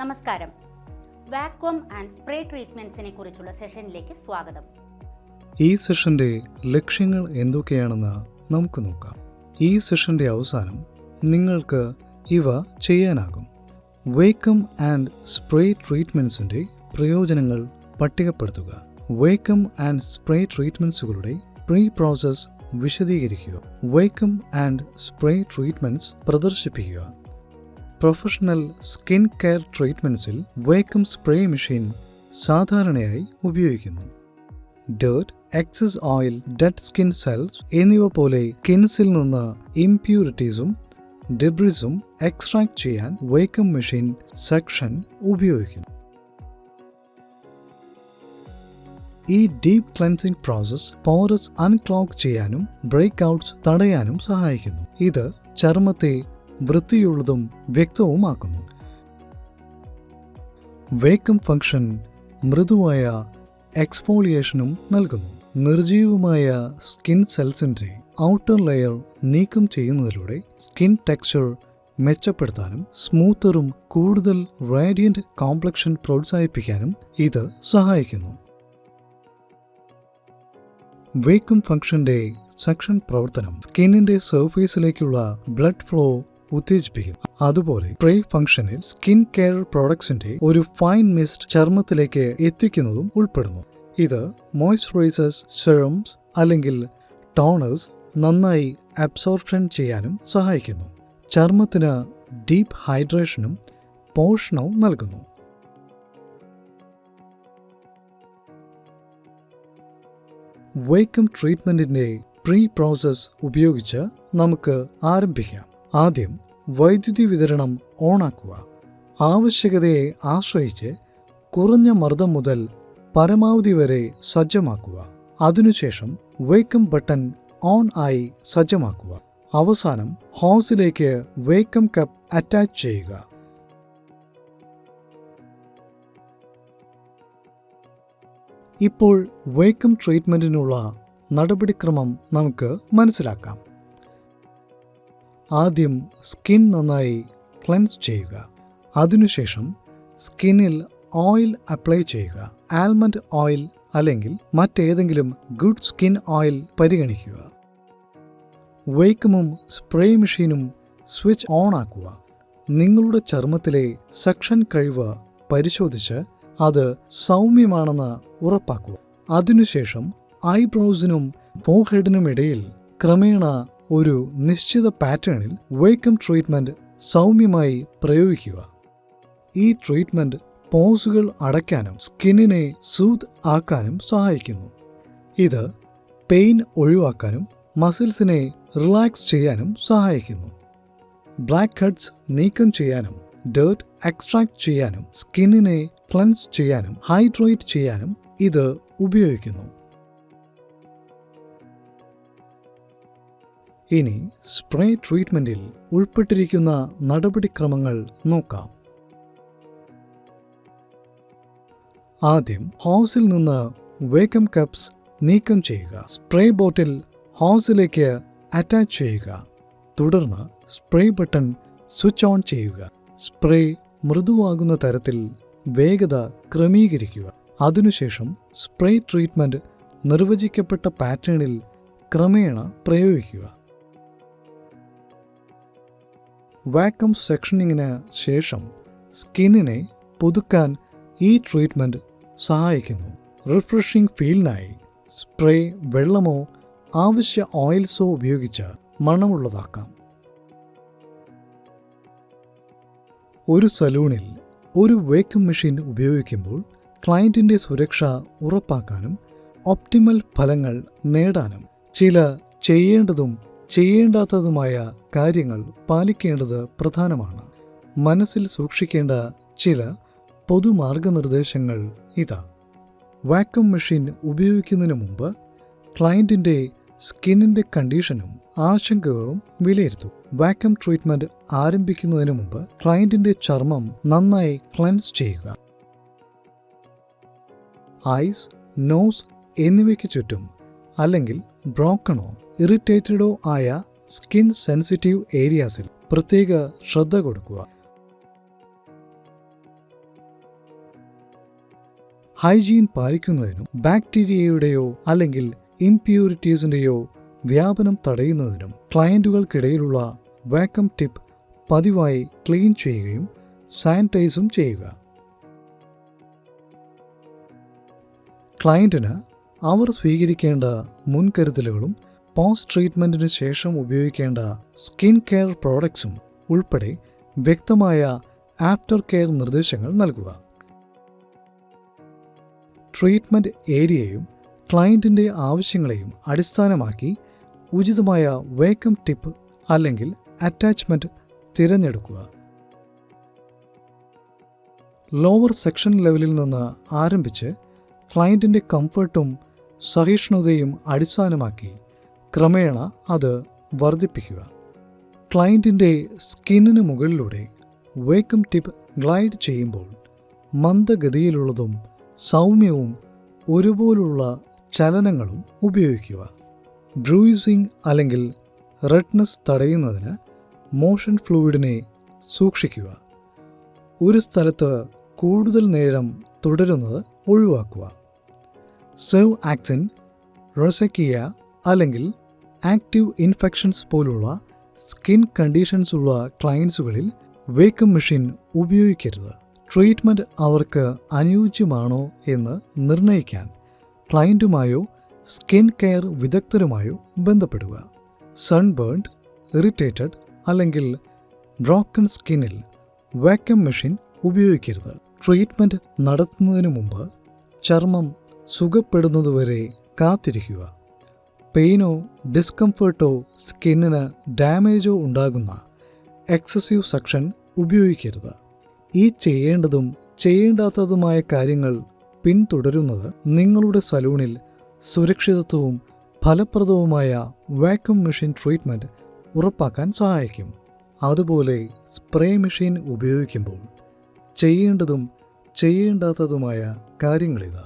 നമസ്കാരം. Vacuum and spray ട്രീറ്റ്മെന്റ്സിനെ കുറിച്ചുള്ള സെഷനിലേക്ക് സ്വാഗതം. ഈ സെഷന്റെ ലക്ഷ്യങ്ങൾ എന്തൊക്കെയാണെന്ന് നമുക്ക് നോക്കാം. ഈ സെഷന്റെ അവസാനം നിങ്ങൾക്ക് ഇവ ചെയ്യാനാകും. വേക്കം ആൻഡ് സ്പ്രേ ട്രീറ്റ്മെന്റ്സിന്റെ പ്രയോജനങ്ങൾ പട്ടികപ്പെടുത്തുക. വേക്കം ആൻഡ് സ്പ്രേ ട്രീറ്റ്മെന്റ്സുകളുടെ പ്രീ പ്രോസസ് വിശദീകരിക്കുക. വേക്കം ആൻഡ് സ്പ്രേ ട്രീറ്റ്മെന്റ്സ് പ്രദർശിപ്പിക്കുക. പ്രൊഫഷണൽ സ്കിൻ കെയർ ട്രീറ്റ്മെന്റ്സിൽ വേക്കം സ്പ്രേ മെഷീൻ സാധാരണയായി ഉപയോഗിക്കുന്നു. Dirt, excess oil, dead skin cells എന്നിവ പോലെ സ്കിൻസിൽ നിന്ന് ഇംപ്യൂരിറ്റീസും ഡെബ്രിസും എക്സ്ട്രാക്ട് ചെയ്യാൻ വേക്കം മെഷീൻ സെക്ഷൻ ഉപയോഗിക്കുന്നു. ഈ deep cleansing process pores unclog ചെയ്യാനും ബ്രേക്ക് ഔട്ട്സ് തടയാനും സഹായിക്കുന്നു. ഇത് ചർമ്മത്തെ വൃത്തിയുള്ളതും വ്യക്തവുമാക്കുന്നു. വേക്കം ഫംഗ്ഷൻ മൃദുവായ എക്സ്ഫോളിയേഷനും നൽകുന്നു. നിർജീവമായ സ്കിൻ സെൽസിന്റെ ഔട്ടർ ലെയർ നീക്കം ചെയ്യുന്നതിലൂടെ സ്കിൻ ടെക്സ്ചർ മെച്ചപ്പെടുത്താനും സ്മൂത്തറും കൂടുതൽ റേഡിയന്റ് കോംപ്ലക്ഷൻ പ്രോത്സാഹിപ്പിക്കാനും ഇത് സഹായിക്കുന്നു. വേക്കം ഫംഗ്ഷന്റെ സെക്ഷൻ പ്രവർത്തനം സ്കിന്നിന്റെ സർഫേസിലേക്കുള്ള ബ്ലഡ് ഫ്ലോ ഉത്തേജിപ്പിക്കുന്നു. അതുപോലെ സ്പ്രേ ഫംഗ്ഷനിൽ സ്കിൻ കെയർ പ്രോഡക്ട്സിന്റെ ഒരു ഫൈൻ മിസ്റ്റ് ചർമ്മത്തിലേക്ക് എത്തിക്കുന്നതും ഉൾപ്പെടുന്നു. ഇത് മോയ്സ്ചറൈസേഴ്സ്, സെറംസ് അല്ലെങ്കിൽ ടോണേഴ്സ് നന്നായി അബ്സോർപ്ഷൻ ചെയ്യാനും സഹായിക്കുന്നു. ചർമ്മത്തിന് ഡീപ്പ് ഹൈഡ്രേഷനും പോഷണവും നൽകുന്നു. വേക്കം ട്രീറ്റ്മെന്റിന്റെ പ്രീ പ്രോസസ് ഉപയോഗിച്ച് നമുക്ക് ആരംഭിക്കാം. ആദ്യം വൈദ്യുതി വിതരണം ഓണാക്കുക. ആവശ്യകതയെ ആശ്രയിച്ച് കുറഞ്ഞ മർദ്ദം മുതൽ പരമാവധി വരെ സജ്ജമാക്കുക. അതിനുശേഷം വേക്കം ബട്ടൺ ഓൺ ആയി സജ്ജമാക്കുക. അവസാനം ഹോസിലേക്ക് വേക്കം കപ്പ് അറ്റാച്ച് ചെയ്യുക. ഇപ്പോൾ വേക്കം ട്രീറ്റ്മെന്റിനുള്ള നടപടിക്രമം നമുക്ക് മനസ്സിലാക്കാം. ആദ്യം സ്കിൻ നന്നായി ക്ലെൻസ് ചെയ്യുക. അതിനുശേഷം സ്കിന്നിൽ ഓയിൽ അപ്ലൈ ചെയ്യുക. ആൽമണ്ട് ഓയിൽ അല്ലെങ്കിൽ മറ്റേതെങ്കിലും ഗുഡ് സ്കിൻ ഓയിൽ പരിഗണിക്കുക. വേക്കമും സ്പ്രേ മെഷീനും സ്വിച്ച് ഓൺ ആക്കുക. നിങ്ങളുടെ ചർമ്മത്തിലെ സക്ഷൻ കഴിവ് പരിശോധിച്ച് അത് സൗമ്യമാണെന്ന് ഉറപ്പാക്കുക. അതിനുശേഷം ഐബ്രോസിനും ഫോർഹെഡിനും ഇടയിൽ ക്രമേണ ഒരു നിശ്ചിത പാറ്റേണിൽ വേക്കം ട്രീറ്റ്മെന്റ് സൗമ്യമായി പ്രയോഗിക്കുക. ഈ ട്രീറ്റ്മെന്റ് പോസുകൾ അടയ്ക്കാനും സ്കിന്നിനെ സൂത്ത് ആക്കാനും സഹായിക്കുന്നു. ഇത് പെയിൻ ഒഴിവാക്കാനും മസിൽസിനെ റിലാക്സ് ചെയ്യാനും സഹായിക്കുന്നു. ബ്ലാക്ക് ഹെഡ്സ് നീക്കം ചെയ്യാനും ഡേർട്ട് എക്സ്ട്രാക്ട് ചെയ്യാനും സ്കിന്നിനെ ക്ലെൻസ് ചെയ്യാനും ഹൈഡ്രേറ്റ് ചെയ്യാനും ഇത് ഉപയോഗിക്കുന്നു. ഇനി സ്പ്രേ ട്രീറ്റ്മെന്റിൽ ഉൾപ്പെട്ടിരിക്കുന്ന നടപടിക്രമങ്ങൾ നോക്കാം. ആദ്യം ഹോസിൽ നിന്ന് വേക്കം കപ്സ് നീക്കം ചെയ്യുക. സ്പ്രേ ബോട്ടിൽ ഹോസിലേക്ക് അറ്റാച്ച് ചെയ്യുക. തുടർന്ന് സ്പ്രേ ബട്ടൺ സ്വിച്ച് ഓൺ ചെയ്യുക. സ്പ്രേ മൃദുവാകുന്ന തരത്തിൽ വേഗത ക്രമീകരിക്കുക. അതിനുശേഷം സ്പ്രേ ട്രീറ്റ്മെന്റ് നിർവചിക്കപ്പെട്ട പാറ്റേണിൽ ക്രമേണ പ്രയോഗിക്കുക. വാക്വം സെക്ഷനിങ്ങിന് ശേഷം സ്കിന്നിനെ പുതുക്കാൻ ഈ ട്രീറ്റ്മെന്റ് സഹായിക്കുന്നു. റിഫ്രഷിംഗ് ഫീലിനായി സ്പ്രേ വെള്ളമോ ആവശ്യ ഓയിൽസോ ഉപയോഗിച്ച് മണമുള്ളതാക്കാം. ഒരു സലൂണിൽ ഒരു വേക്കം മെഷീൻ ഉപയോഗിക്കുമ്പോൾ ക്ലയന്റിന്റെ സുരക്ഷ ഉറപ്പാക്കാനും ഒപ്റ്റിമൽ ഫലങ്ങൾ നേടാനും ചില ചെയ്യേണ്ടതും ചെയ്യേണ്ടാത്തതുമായ കാര്യങ്ങൾ പാലിക്കേണ്ടത് പ്രധാനമാണ്. മനസ്സിൽ സൂക്ഷിക്കേണ്ട ചില പൊതുമാർഗനിർദ്ദേശങ്ങൾ ഇതാ. വാക്വം മെഷീൻ ഉപയോഗിക്കുന്നതിന് മുമ്പ് ക്ലയന്റിന്റെ സ്കിന്നിന്റെ കണ്ടീഷനും ആശങ്കകളും വിലയിരുത്തൂ. വാക്വം ട്രീറ്റ്മെന്റ് ആരംഭിക്കുന്നതിന് മുമ്പ് ക്ലയന്റിന്റെ ചർമ്മം നന്നായി ക്ലെൻസ് ചെയ്യുക. ഐസ്, നോസ് എന്നിവയ്ക്ക് ചുറ്റും അല്ലെങ്കിൽ ബ്രോക്കണോ ഇറിറ്റേറ്റഡോ ആയ സ്കിൻ സെൻസിറ്റീവ് ഏരിയാസിൽ പ്രത്യേക ശ്രദ്ധ കൊടുക്കുക. ഹൈജീൻ പാലിക്കുന്നതിനും ബാക്ടീരിയയുടെയോ അല്ലെങ്കിൽ ഇംപ്യൂരിറ്റീസിന്റെയോ വ്യാപനം തടയുന്നതിനും ക്ലയന്റുകൾക്കിടയിലുള്ള വാക്വം ടിപ്പ് പതിവായി ക്ലീൻ ചെയ്യുകയും സാനിറ്റൈസും ചെയ്യുക. ക്ലയന്റിന് അവർ സ്വീകരിക്കേണ്ട മുൻകരുതലുകളും പോസ്റ്റ് ട്രീറ്റ്മെന്റിന് ശേഷം ഉപയോഗിക്കേണ്ട സ്കിൻ കെയർ പ്രോഡക്ട്സും ഉൾപ്പെടെ വ്യക്തമായ ആഫ്റ്റർ കെയർ നിർദ്ദേശങ്ങൾ നൽകുക. ട്രീറ്റ്മെന്റ് ഏരിയയും ക്ലയന്റിന്റെ ആവശ്യങ്ങളെയും അടിസ്ഥാനമാക്കി ഉചിതമായ വാക്വം ടിപ്പ് അല്ലെങ്കിൽ അറ്റാച്ച്മെന്റ് തിരഞ്ഞെടുക്കുക. ലോവർ സെക്ഷൻ ലെവലിൽ നിന്ന് ആരംഭിച്ച് ക്ലയന്റിന്റെ കംഫർട്ടും സഹിഷ്ണുതയും അടിസ്ഥാനമാക്കി ക്രമേണ അത് വർദ്ധിപ്പിക്കുക. ക്ലയന്റിന്റെ സ്കിന്നിന് മുകളിലൂടെ വാക്വം ടിപ്പ് ഗ്ലൈഡ് ചെയ്യുമ്പോൾ മന്ദഗതിയിലുള്ളതും സൗമ്യവും ഒരുപോലുള്ള ചലനങ്ങളും ഉപയോഗിക്കുക. ബ്രൂയിസിംഗ് അല്ലെങ്കിൽ റെഡ്നെസ് തടയുന്നതിന് മോഷൻ ഫ്ലൂയിഡിനെ സൂക്ഷിക്കുക. ഒരു സ്ഥലത്ത് കൂടുതൽ നേരം തുടരുന്നത് ഒഴിവാക്കുക. സെർവ് ആക്സിൻ, റൊസക്കിയ അല്ലെങ്കിൽ ആക്റ്റീവ് ഇൻഫെക്ഷൻസ് പോലുള്ള സ്കിൻ കണ്ടീഷൻസ് ഉള്ള ക്ലയൻസുകളിൽ വാക്വം മെഷീൻ ഉപയോഗിക്കരുത്. ട്രീറ്റ്മെൻറ്റ് അവർക്ക് അനുയോജ്യമാണോ എന്ന് നിർണ്ണയിക്കാൻ ക്ലയൻറ്റുമായോ സ്കിൻ കെയർ വിദഗ്ധരുമായോ ബന്ധപ്പെടുക. സൺബേൺഡ്, ഇറിറ്റേറ്റഡ് അല്ലെങ്കിൽ ബ്രോക്കൺ സ്കിന്നിൽ വാക്വം മെഷീൻ ഉപയോഗിക്കരുത്. ട്രീറ്റ്മെൻറ്റ് നടത്തുന്നതിന് മുമ്പ് ചർമ്മം സുഖപ്പെടുന്നതുവരെ കാത്തിരിക്കുക. പെയിനോ ഡിസ്കംഫേർട്ടോ സ്കിന്നിന് ഡാമേജോ ഉണ്ടാകുന്ന എക്സസീവ് സക്ഷൻ ഉപയോഗിക്കരുത്. ഈ ചെയ്യേണ്ടതും ചെയ്യേണ്ടാത്തതുമായ കാര്യങ്ങൾ പിന്തുടരുന്നത് നിങ്ങളുടെ സലൂണിൽ സുരക്ഷിതത്വവും ഫലപ്രദവുമായ വാക്വം മെഷീൻ ട്രീറ്റ്മെൻറ്റ് ഉറപ്പാക്കാൻ സഹായിക്കും. അതുപോലെ സ്പ്രേ മെഷീൻ ഉപയോഗിക്കുമ്പോൾ ചെയ്യേണ്ടതും ചെയ്യേണ്ടാത്തതുമായ കാര്യങ്ങളിതാ.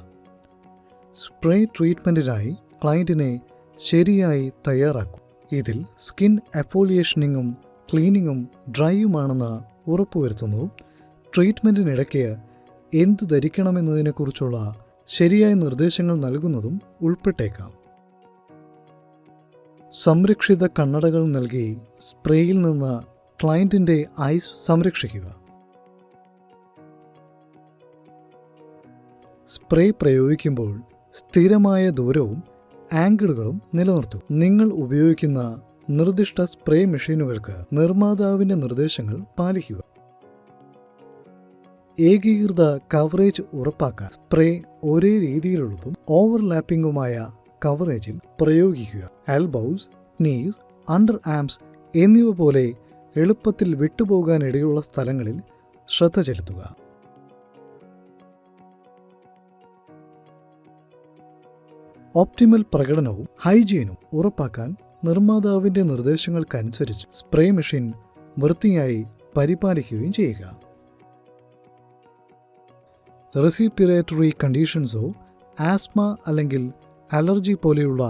സ്പ്രേ ട്രീറ്റ്മെൻറ്റിനായി ക്ലയൻറ്റിനെ ശരിയായി തയ്യാറാക്കും. ഇതിൽ സ്കിൻ എഫോലിയേഷനിങ്ങും ക്ലീനിങ്ങും ഡ്രൈയുമാണെന്ന് ഉറപ്പുവരുത്തുന്നു. ട്രീറ്റ്മെൻറ്റിനിടയ്ക്ക് എന്ത് ധരിക്കണമെന്നതിനെക്കുറിച്ചുള്ള ശരിയായ നിർദ്ദേശങ്ങൾ നൽകുന്നതും ഉൾപ്പെട്ടേക്കാം. സംരക്ഷിത കണ്ണടകൾ നൽകി സ്പ്രേയിൽ നിന്ന് ക്ലയൻറ്റിൻ്റെ ഐസ് സംരക്ഷിക്കുക. സ്പ്രേ പ്രയോഗിക്കുമ്പോൾ സ്ഥിരമായ ദൂരവും ആംഗിളുകളും നിലനിർത്തും. നിങ്ങൾ ഉപയോഗിക്കുന്ന നിർദ്ദിഷ്ട സ്പ്രേ മെഷീനുകൾക്ക് നിർമ്മാതാവിൻ്റെ നിർദ്ദേശങ്ങൾ പാലിക്കുക. ഏകീകൃത കവറേജ് ഉറപ്പാക്കാൻ സ്പ്രേ ഒരേ രീതിയിലുള്ളതും ഓവർലാപ്പിംഗുമായ കവറേജിൽ പ്രയോഗിക്കുക. എൽബോസ്, നീസ്, അണ്ടർ ആംസ് എന്നിവ പോലെ എളുപ്പത്തിൽ വിട്ടുപോകാനിടയുള്ള സ്ഥലങ്ങളിൽ ശ്രദ്ധ ചെലുത്തുക. ഓപ്റ്റിമൽ പ്രകടനവും ഹൈജീനും ഉറപ്പാക്കാൻ നിർമ്മാതാവിൻ്റെ നിർദ്ദേശങ്ങൾക്കനുസരിച്ച് സ്പ്രേ മെഷീൻ വൃത്തിയായി പരിപാലിക്കുകയും ചെയ്യുക. റെസിപ്പിറേറ്ററി കണ്ടീഷൻസോ ആസ്മ അല്ലെങ്കിൽ അലർജി പോലെയുള്ള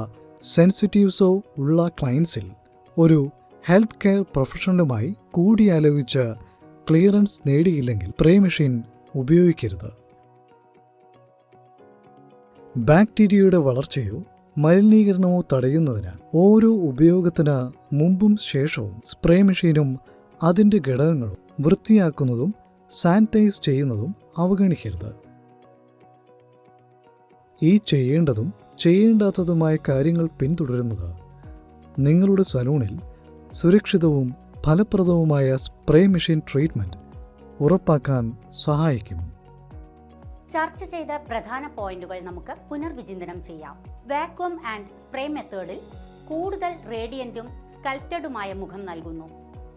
സെൻസിറ്റീവ്സോ ഉള്ള ക്ലയൻസിൽ ഒരു ഹെൽത്ത് കെയർ പ്രൊഫഷണലുമായി കൂടിയാലോചിച്ച് ക്ലിയറൻസ് നേടിയില്ലെങ്കിൽ സ്പ്രേ മെഷീൻ ഉപയോഗിക്കരുത്. ബാക്ടീരിയയുടെ വളർച്ചയോ മലിനീകരണമോ തടയുന്നതിന് ഓരോ ഉപയോഗത്തിന് മുമ്പും ശേഷവും സ്പ്രേ മെഷീനും അതിൻ്റെ ഘടകങ്ങളും വൃത്തിയാക്കുന്നതും സാനിറ്റൈസ് ചെയ്യുന്നതും അവഗണിക്കരുത്. ഈ ചെയ്യേണ്ടതും ചെയ്യേണ്ടാത്തതുമായ കാര്യങ്ങൾ പിന്തുടരുന്നത് നിങ്ങളുടെ സലൂണിൽ സുരക്ഷിതവും ഫലപ്രദവുമായ സ്പ്രേ മെഷീൻ ട്രീറ്റ്മെൻറ്റ് ഉറപ്പാക്കാൻ സഹായിക്കും. ചർച്ച ചെയ്ത പ്രധാന പോയിന്റുകൾ നമുക്ക് പുനർവിചിന്തനം ചെയ്യാം. വാക്വം ആൻഡ് സ്പ്രേ മെത്തേഡിൽ കൂടുതൽ റേഡിയന്റും സ്കൾപ്റ്റഡുമായ മുഖം നൽകുന്നു.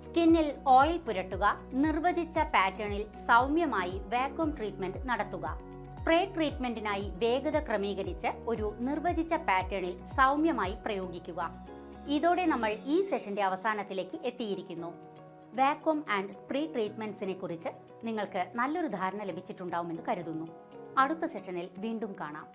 സ്കിന്നിൽ ഓയിൽ പുരട്ടുക, നിർവചിച്ച പാറ്റേണിൽ സൗമ്യമായി വാക്വം ട്രീറ്റ്മെന്റ് നടത്തുക. സ്പ്രേ ട്രീറ്റ്മെന്റിനായി വേഗത ക്രമീകരിച്ച് ഒരു നിർവചിച്ച പാറ്റേണിൽ സൗമ്യമായി പ്രയോഗിക്കുക. ഇതോടെ നമ്മൾ ഈ സെഷന്റെ അവസാനത്തിലേക്ക് എത്തിയിരിക്കുന്നു. വാക്വം ആൻഡ് സ്പ്രേ ട്രീറ്റ്മെന്റ്സിനെ കുറിച്ച് നിങ്ങൾക്ക് നല്ലൊരു ധാരണ ലഭിച്ചിട്ടുണ്ടാവുമെന്ന് കരുതുന്നു. അടുത്ത സെഷനിൽ വീണ്ടും കാണാം.